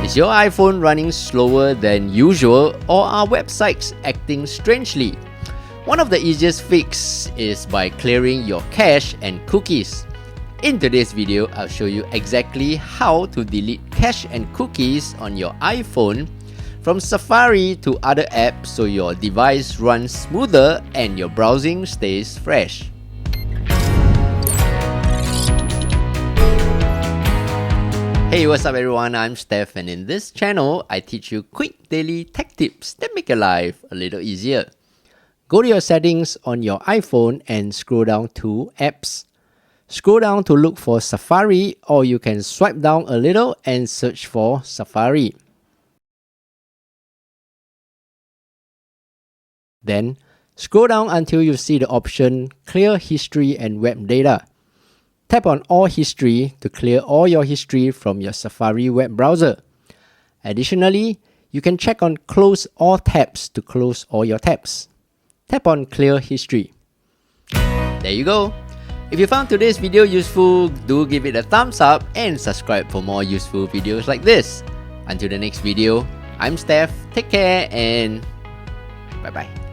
Is your iPhone running slower than usual, or are websites acting strangely? One of the easiest fixes is by clearing your cache and cookies. In today's video, I'll show you exactly how to delete cache and cookies on your iPhone from Safari to other apps so your device runs smoother and your browsing stays fresh. Hey, what's up everyone, I'm Steph, and in this channel, I teach you quick daily tech tips that make your life a little easier. Go to your settings on your iPhone and scroll down to Apps. Scroll down to look for Safari, or you can swipe down a little and search for Safari. Then, scroll down until you see the option Clear History and Web Data. Tap on All History to clear all your history from your Safari web browser. Additionally, you can check on Close All Tabs to close all your tabs. Tap on Clear History. There you go. If you found today's video useful, do give it a thumbs up and subscribe for more useful videos like this. Until the next video, I'm Steph, take care and bye-bye.